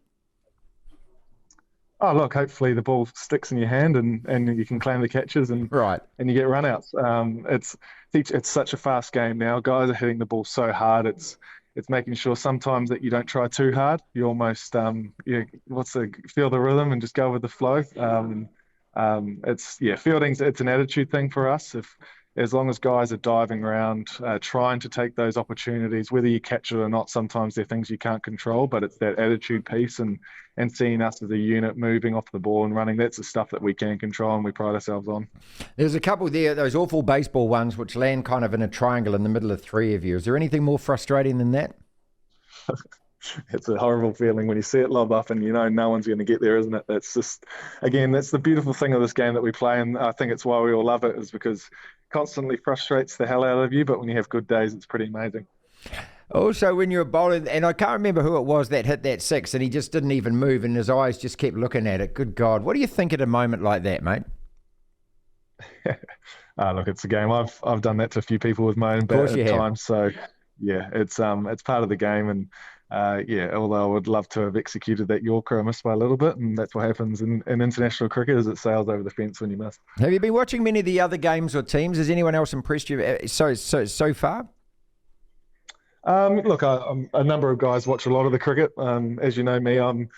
Oh, look, hopefully the ball sticks in your hand and you can claim the catches and you get runouts. It's such a fast game now. Guys are hitting the ball so hard. It's making sure sometimes that you don't try too hard. You almost feel the rhythm and just go with the flow. Fielding's it's an attitude thing for us. as long as guys are diving around, trying to take those opportunities, whether you catch it or not, sometimes they're things you can't control, but it's that attitude piece and seeing us as a unit moving off the ball and running. That's the stuff that we can control and we pride ourselves on. There's a couple there, those awful baseball ones, which land kind of in a triangle in the middle of three of you. Is there anything more frustrating than that? It's a horrible feeling when you see it lob up and no one's going to get there, isn't it? That's just, again, that's the beautiful thing of this game that we play, and I think it's why we all love it, is because it constantly frustrates the hell out of you, but when you have good days, it's pretty amazing. Also, when you're bowling, and I can't remember who it was that hit that six, and he just didn't even move, and his eyes just kept looking at it. Good God, what do you think at a moment like that, mate? Look, it's a game. I've done that to a few people with my own bat at times, so yeah, it's part of the game, and although I would love to have executed that Yorker, I missed by a little bit, and that's what happens in international cricket, is it sails over the fence when you miss. Have you been watching many of the other games or teams? Has anyone else impressed you so far? Look, a number of guys watch a lot of the cricket. As you know me, I'm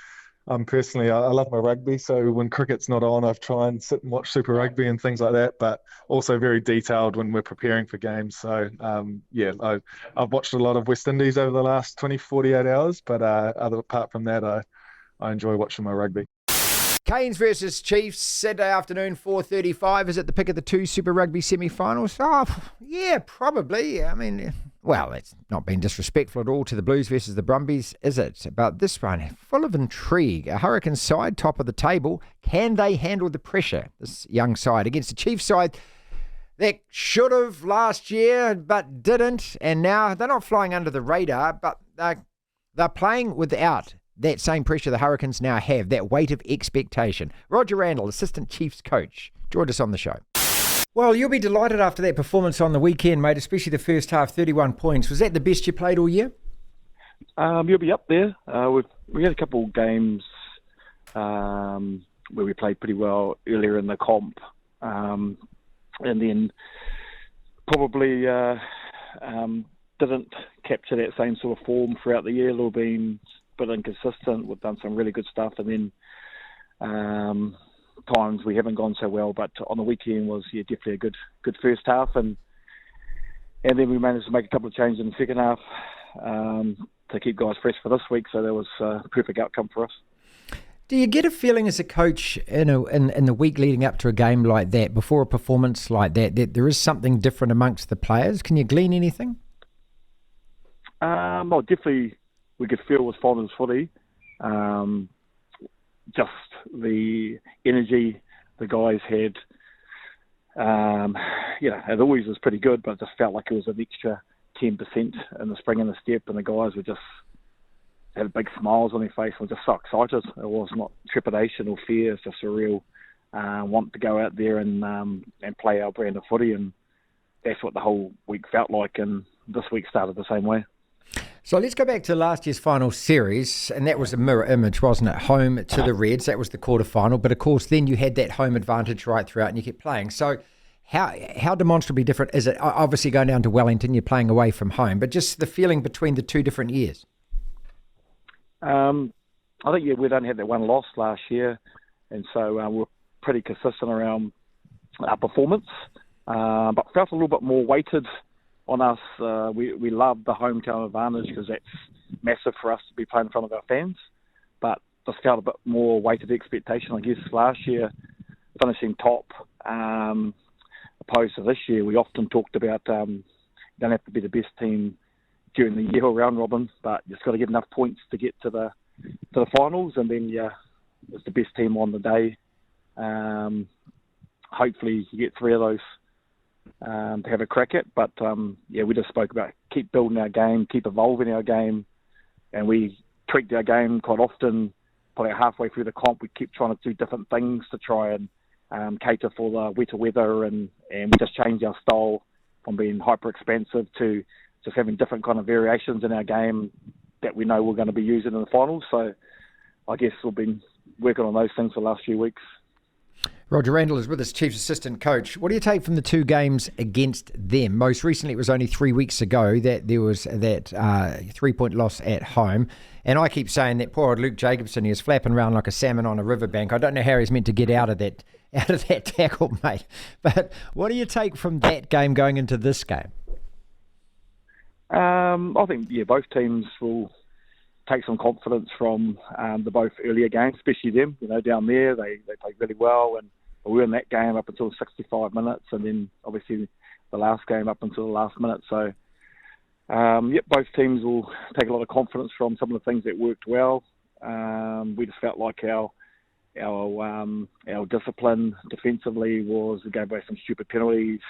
personally, I love my rugby, so when cricket's not on, I've tried and sit and watch Super Rugby and things like that, but also very detailed when we're preparing for games. So, I've watched a lot of West Indies over the last 48 hours, but apart from that, I enjoy watching my rugby. Canes versus Chiefs, Saturday afternoon, 4:35. Is it the pick of the two Super Rugby semi-finals? Oh, yeah, probably. I mean, well, it's not been disrespectful at all to the Blues versus the Brumbies, is it? But this one, full of intrigue. A Hurricane side, top of the table. Can they handle the pressure, this young side, against the Chiefs side that should have last year but didn't? And now they're not flying under the radar, but they're playing without that same pressure the Hurricanes now have, that weight of expectation. Roger Randle, assistant Chiefs coach, joined us on the show. Well, you'll be delighted after that performance on the weekend, mate, especially the first half, 31 points. Was that the best you played all year? You'll be up there. We had a couple of games where we played pretty well earlier in the comp, and then probably didn't capture that same sort of form throughout the year. A little been a bit inconsistent. We've done some really good stuff, and then times we haven't gone so well. But on the weekend was definitely a good first half, and then we managed to make a couple of changes in the second half to keep guys fresh for this week. So that was a perfect outcome for us. Do you get a feeling as a coach in the week leading up to a game like that, before a performance like that, that there is something different amongst the players? Can you glean anything? Well, definitely we could feel with Foreigners footy, just the energy the guys had. It always was pretty good, but it just felt like it was an extra 10% in the spring and the step, and the guys were just had big smiles on their face and were just so excited. It was not trepidation or fear, it's just a real want to go out there and play our brand of footy, and that's what the whole week felt like, and this week started the same way. So let's go back to last year's final series, and that was a mirror image, wasn't it? Home to the Reds, that was the quarterfinal, but of course then you had that home advantage right throughout and you kept playing. So how demonstrably different is it? Obviously going down to Wellington, you're playing away from home, but just the feeling between the two different years. I think we'd only had that one loss last year, and so we're pretty consistent around our performance, but felt a little bit more weighted on us. We love the hometown advantage because that's massive for us to be playing in front of our fans, but just felt a bit more weighted expectation, I guess, last year, finishing top, opposed to this year. We often talked about you don't have to be the best team during the year or round robin, but you've just got to get enough points to get to the finals, and then it's the best team on the day. Hopefully you get three of those to have a crack at, but we just spoke about keep building our game, keep evolving our game, and we tweaked our game quite often. Probably halfway through the comp, we keep trying to do different things to try and cater for the wetter weather, and we just changed our style from being hyper expansive to just having different kind of variations in our game that we know we're going to be using in the finals. So I guess we've been working on those things for the last few weeks. Roger Randle is with us, Chiefs assistant coach. What do you take from the two games against them? Most recently, it was only 3 weeks ago that there was that 3-point loss at home. And I keep saying that poor old Luke Jacobson, he was flapping around like a salmon on a riverbank. I don't know how he's meant to get out of that out of that tackle, mate. But what do you take from that game going into this game? I think, both teams will take some confidence from the both earlier games, especially them. Down there, they played really well, and we were in that game up until 65 minutes, and then obviously the last game up until the last minute. So, both teams will take a lot of confidence from some of the things that worked well. We just felt like our discipline defensively was we gave away some stupid penalties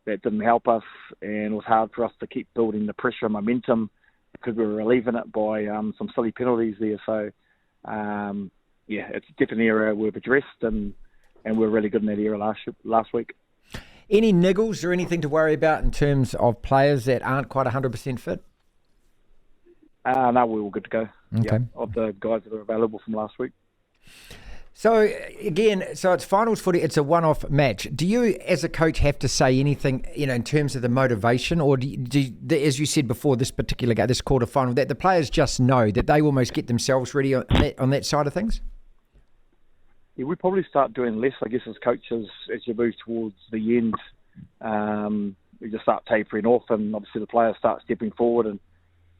that didn't help us, and it was hard for us to keep building the pressure and momentum because we were relieving it by some silly penalties there. So, it's definitely an area we've addressed, and we're really good in that area last week. Any niggles or anything to worry about in terms of players that aren't quite 100% fit? No, we're all good to go. Okay. Of the guys that are available from last week. So, again, it's finals footy. It's a one-off match. Do you, as a coach, have to say anything, in terms of the motivation? Or do you, as you said before, this particular game, this quarter-final, that the players just know that they almost get themselves ready on that side of things? Yeah, we probably start doing less, I guess, as coaches as you move towards the end. We just start tapering off, and obviously the players start stepping forward, and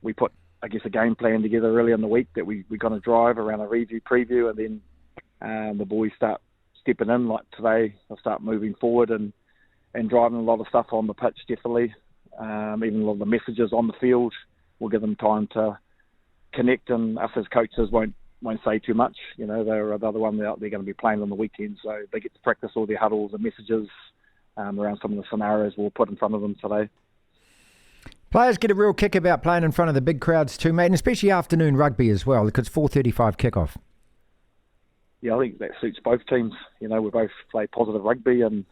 we put, I guess, a game plan together early in the week that we're going to drive around a review preview, and then the boys start stepping in. Like today, they'll start moving forward and driving a lot of stuff on the pitch, definitely. Even a lot of the messages on the field, we'll give them time to connect, and us as coaches won't say too much. They're the other one they're going to be playing on the weekend, so they get to practice all their huddles and messages around some of the scenarios we'll put in front of them today. Players get a real kick about playing in front of the big crowds too, mate, and especially afternoon rugby as well, because it's 4:35 kickoff. Yeah, I think that suits both teams. We both play positive rugby, and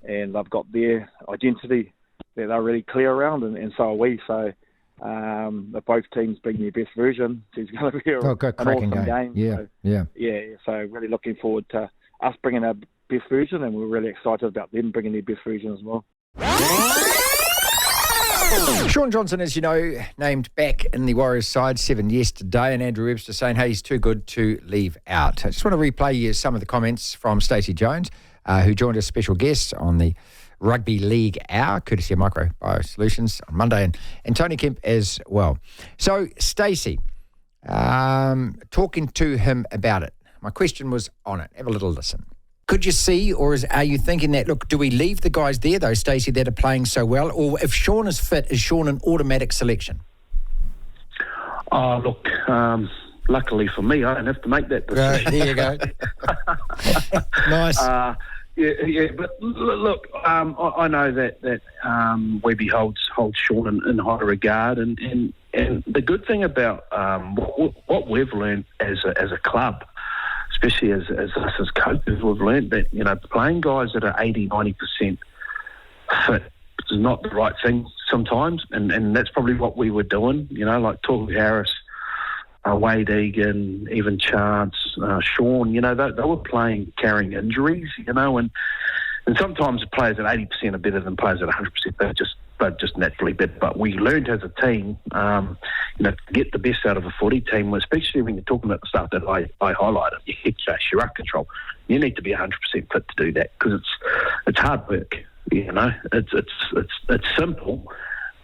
they've got their identity that they're really clear around, and so are we. So both teams bring their best version. It's going to be an awesome game. Yeah. So really looking forward to us bringing our best version, and we're really excited about them bringing their best version as well. Shaun Johnson, as you know, named back in the Warriors side 7 yesterday, and Andrew Webster saying, hey, he's too good to leave out. I just want to replay you some of the comments from Stacey Jones, who joined as special guest on the Rugby League Hour, courtesy of Micro Biosolutions on Monday, and Tony Kemp as well. So, Stacey, talking to him about it, my question was on it. Have a little listen. Could you see, or are you thinking that, look, do we leave the guys there, though, Stacey, that are playing so well? Or if Shaun is fit, is Shaun an automatic selection? Luckily for me, I don't have to make that decision. There you go. Nice. But look, I know that Webby holds Shaun in high regard, and the good thing about what we've learned as a club, especially as us as coaches, we've learned that playing guys that are 80-90% fit is not the right thing sometimes, and that's probably what we were doing. Like Torg Harris, Wade Egan, even Chance, Shaun, they were playing carrying injuries, and sometimes players at 80% are better than players at 100%. They're just naturally better. But we learned as a team, to get the best out of a footy team, especially when you're talking about the stuff that I highlighted, your hip chase, your ruck control. You need to be 100% fit to do that, because it's hard work. It's simple,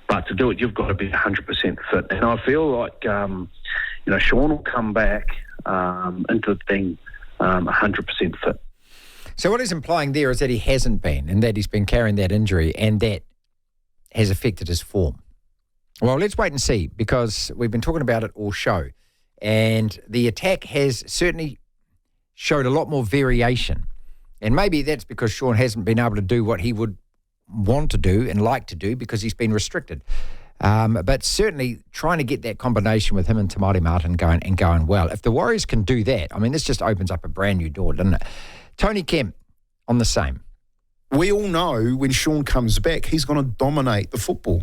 but to do it, you've got to be 100% fit. And I feel like Shaun will come back into the thing 100% fit. So what he's implying there is that he hasn't been, and that he's been carrying that injury, and that has affected his form. Well, let's wait and see, because we've been talking about it all show, and the attack has certainly showed a lot more variation. And maybe that's because Shaun hasn't been able to do what he would want to do and like to do because he's been restricted. But certainly trying to get that combination with him and Te Maire Martin going well. If the Warriors can do that, this just opens up a brand new door, doesn't it? Tony Kemp on the same. We all know when Shaun comes back, he's going to dominate the football.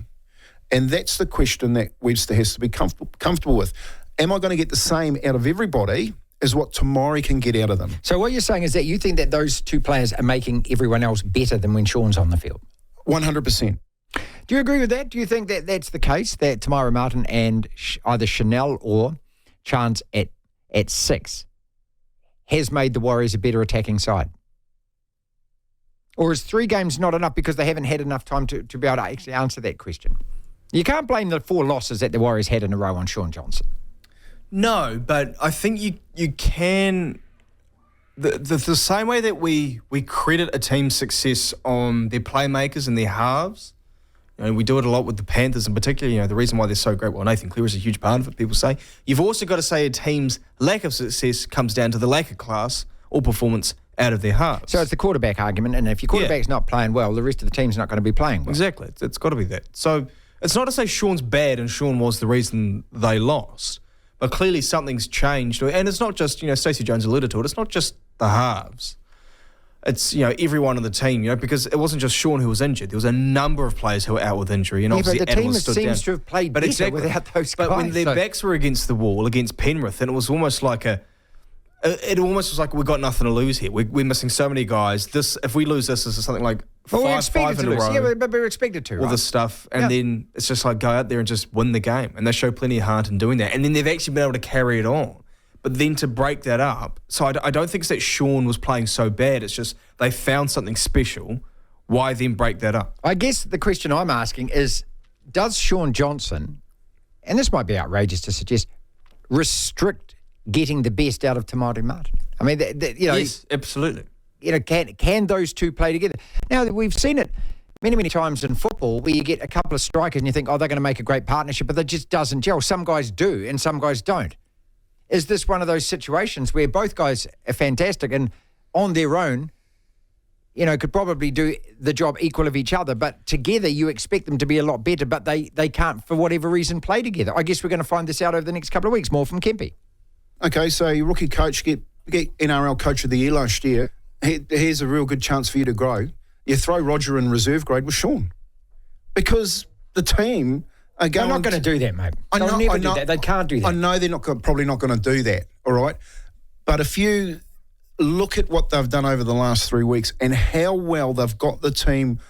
And that's the question that Webster has to be comfortable with. Am I going to get the same out of everybody as what Te Maire can get out of them? So what you're saying is that you think that those two players are making everyone else better than when Shaun's on the field? 100%. Do you agree with that? Do you think that that's the case, that Te Maire Martin and either Chanel or Chance at 6 has made the Warriors a better attacking side? Or is 3 games not enough because they haven't had enough time to be able to actually answer that question? You can't blame the 4 losses that the Warriors had in a row on Shaun Johnson. No, but I think you can... The same way that we credit a team's success on their playmakers and their halves, we do it a lot with the Panthers in particular. The reason why they're so great, well, Nathan Cleary is a huge part of it, people say. You've also got to say a team's lack of success comes down to the lack of class or performance out of their halves. So it's the quarterback argument, and if your quarterback's not playing well, the rest of the team's not going to be playing well. Exactly. It's got to be that. So it's not to say Shaun's bad and Shaun was the reason they lost, but clearly something's changed. And it's not just, Stacey Jones alluded to it, it's not just the halves. It's, everyone on the team, because it wasn't just Shaun who was injured. There was a number of players who were out with injury. And obviously but the team stood seems down. to have played better without those guys. But when their backs were against the wall, against Penrith, and it was almost like it almost was like we've got nothing to lose here. We're missing so many guys. If we lose this is something like five in a row. Yeah, but we're expected to, all this stuff. And then it's just like go out there and just win the game. And they show plenty of heart in doing that. And then they've actually been able to carry it on. But then to break that up, so I don't think it's that Shaun was playing so bad. It's just they found something special. Why then break that up? I guess the question I'm asking is, does Shaun Johnson, and this might be outrageous to suggest, restrict getting the best out of Te Maire Martin? I mean, yes, absolutely. Can those two play together? Now, we've seen it many, many times in football where you get a couple of strikers and you think, they're going to make a great partnership, but that just doesn't gel. Some guys do and some guys don't. Is this one of those situations where both guys are fantastic and on their own, could probably do the job equal of each other, but together you expect them to be a lot better, but they can't, for whatever reason, play together? I guess we're going to find this out over the next couple of weeks. More from Kempy. Okay, so your rookie coach, get NRL Coach of the Year last year. Here's a real good chance for you to grow. You throw Roger in reserve grade with Shaun. Because the team... They're not going to do that, mate. They'll never do that. They can't do that. I know they're probably not going to do that, all right? But if you look at what they've done over the last 3 weeks and how well they've got the team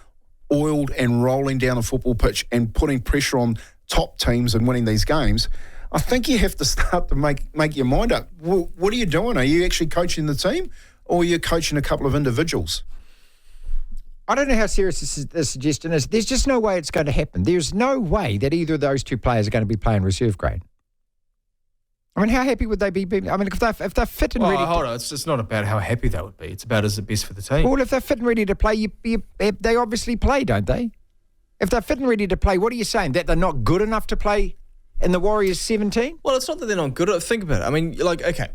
oiled and rolling down a football pitch and putting pressure on top teams and winning these games, I think you have to start to make your mind up. What are you doing? Are you actually coaching the team or are you coaching a couple of individuals? I don't know how serious this suggestion is. There's just no way it's going to happen. There's no way that either of those two players are going to be playing reserve grade. I mean, how happy would they be? I mean, if they're fit and ready... Hold on. It's just not about how happy they would be. It's about is it best for the team. Well, if they're fit and ready to play, they obviously play, don't they? If they're fit and ready to play, what are you saying? That they're not good enough to play in the Warriors 17? Well, it's not that they're not good. Think about it. I mean, okay...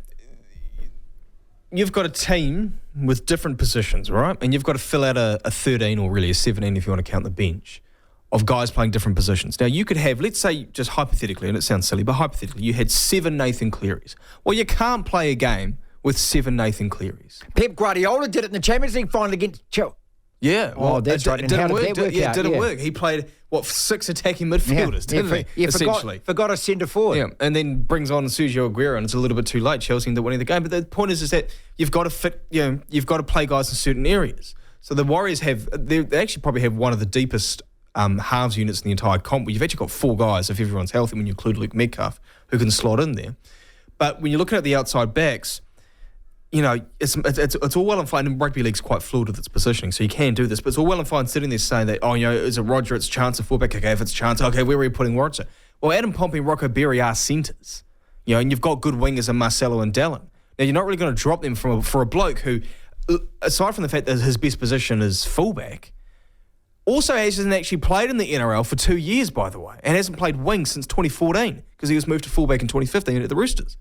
You've got a team with different positions, right? And you've got to fill out a 13 or really a 17 if you want to count the bench of guys playing different positions. Now, you could have, let's say, just hypothetically, and it sounds silly, but hypothetically, you had 7 Nathan Clearys. Well, you can't play a game with 7 Nathan Clearys. Pep Guardiola did it in the Champions League final against Chelsea. Yeah. Well, that's right. It didn't work. He played, 6 attacking midfielders, didn't he? Essentially. Forgot a centre forward. Yeah, and then brings on Sergio Aguero, and it's a little bit too late. Chelsea ended up winning the game. But the point is that you've got to fit, you've got to play guys in certain areas. So the Warriors they actually probably have one of the deepest halves units in the entire comp, where you've actually got 4 guys, if everyone's healthy, when you include Luke Metcalf, who can slot in there. But when you're looking at the outside backs, it's all well and fine, and rugby league's quite fluid with its positioning, so you can do this, but it's all well and fine sitting there saying that, is it Roger, it's Chance at fullback, okay, if it's Chance, okay, where are we putting Roger? Well, Adam Pompey and Rocco Berry are centres, and you've got good wingers in Marcelo and Dallin. Now, you're not really going to drop them for a bloke who, aside from the fact that his best position is fullback, also hasn't actually played in the NRL for 2 years, by the way, and hasn't played wing since 2014, because he was moved to fullback in 2015 at the Roosters.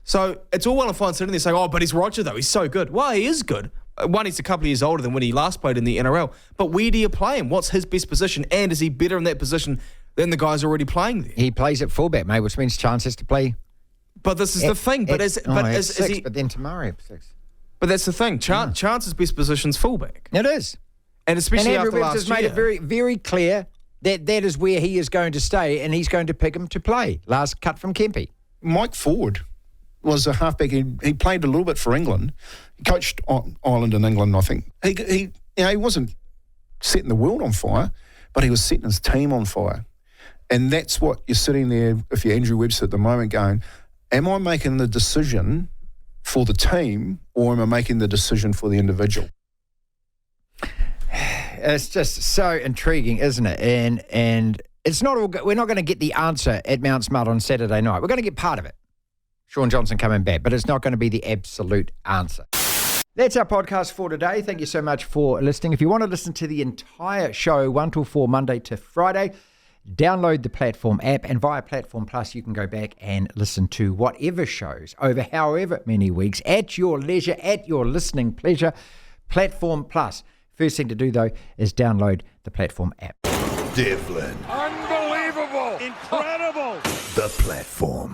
So it's all well and fine sitting there saying, but he's Roger, though. He's so good. Well, he is good. One, he's a couple of years older than when he last played in the NRL. But where do you play him? What's his best position? And is he better in that position than the guys already playing there? He plays at fullback, mate, which means Chance has to play. But this is the thing. But is he? But then Tamari at 6. But that's the thing. Chance's best position's fullback. It is. And especially Andrew after last Webster's year. made it very, very clear that is where he is going to stay, and he's going to pick him to play. Last cut from Kempy. Mike Ford was a halfback. He played a little bit for England. He coached Ireland and England, I think. He wasn't setting the world on fire, but he was setting his team on fire. And that's what you're sitting there, if you're Andrew Webster at the moment, going, am I making the decision for the team or am I making the decision for the individual? it's just so intriguing, isn't it? And it's not all. We're not going to get the answer at Mount Smart on Saturday night. We're going to get part of it. Shaun Johnson coming back, but it's not going to be the absolute answer. That's our podcast for today. Thank you so much for listening. If you want to listen to the entire show, 1 till 4, Monday to Friday, download the Platform app, and via Platform Plus, you can go back and listen to whatever shows over however many weeks at your leisure, at your listening pleasure. Platform Plus. First thing to do, though, is download the Platform app. Devlin. Unbelievable. Incredible. The Platform.